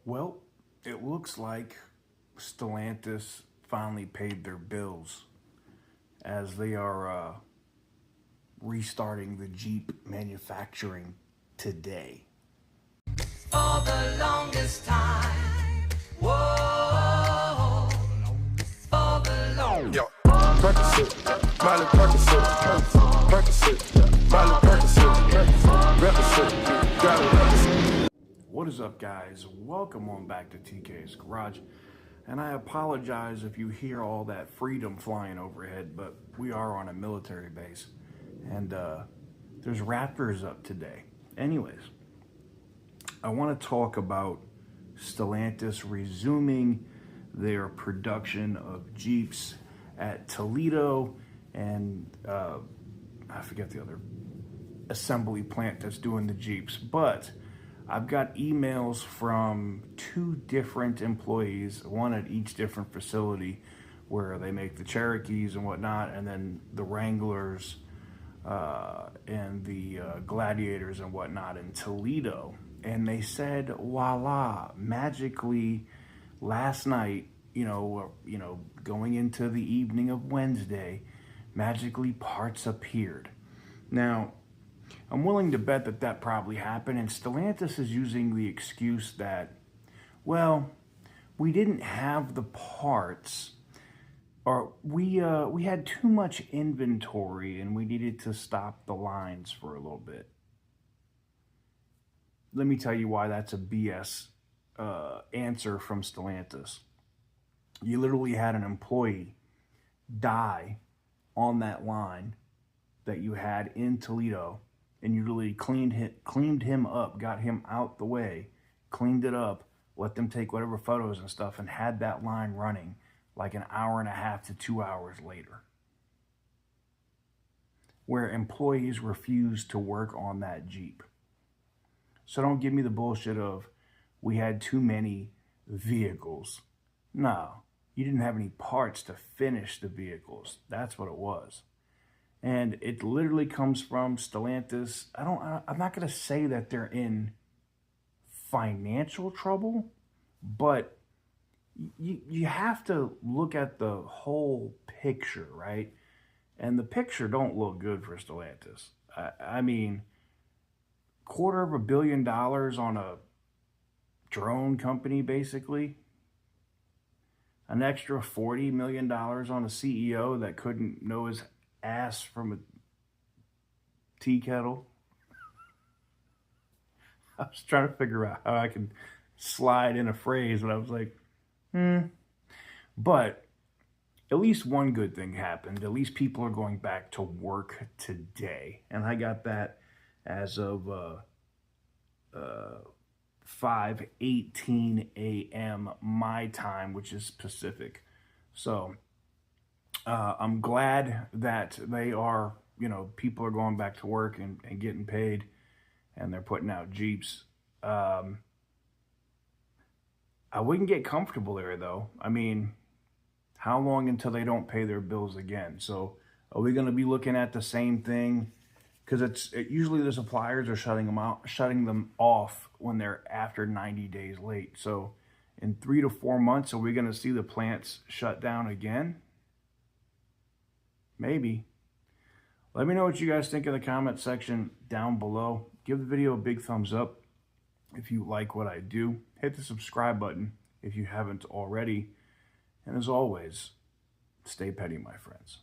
Well, it looks like Stellantis finally paid their bills as they are restarting the Jeep manufacturing today. For the longest time, whoa, for the longest. Yo, Percocet, Miley Percocet, Percocet, Miley Percocet, Represent, got it represent. What is up, guys? Welcome on back to TK's Garage. And I apologize if you hear all that freedom flying overhead, but we are on a military base. And there's Raptors up today. Anyways, I want to talk about Stellantis resuming their production of Jeeps at Toledo and I forget the other assembly plant that's doing the Jeeps. But I've got emails from two different employees, one at each different facility where they make the Cherokees and whatnot, and then the Wranglers and the Gladiators and whatnot in Toledo. And they said, voila, magically last night, going into the evening of Wednesday, magically parts appeared. Now, I'm willing to bet that that probably happened, and Stellantis is using the excuse that, well, we didn't have the parts, or we had too much inventory and we needed to stop the lines for a little bit. Let me tell you why that's a BS answer from Stellantis. You literally had an employee die on that line that you had in Toledo, and you really cleaned him up, got him out the way, cleaned it up, let them take whatever photos and stuff, and had that line running like an hour and a half to 2 hours later, where employees refused to work on that Jeep. So don't give me the bullshit of we had too many vehicles. No, you didn't have any parts to finish the vehicles. That's what it was. And it literally comes from Stellantis. I'm not going to say that they're in financial trouble, but you have to look at the whole picture, right? And the picture don't look good for Stellantis. I mean, $250 million on a drone company, basically. An extra $40 million on a CEO that couldn't know his ass from a tea kettle. I was trying to figure out how I can slide in a phrase, but I was like, But at least one good thing happened. At least people are going back to work today. And I got that as of 5:18 a.m. my time, which is Pacific. So I'm glad that they are, people are going back to work and getting paid, and they're putting out Jeeps. I wouldn't get comfortable there, though. I mean, how long until they don't pay their bills again? So are we going to be looking at the same thing? Because usually the suppliers are shutting them off when they're after 90 days late. So in 3 to 4 months, are we going to see the plants shut down again? Maybe. Let me know what you guys think in the comment section down below. Give the video a big thumbs up if you like what I do. Hit the subscribe button if you haven't already. And as always, stay petty, my friends.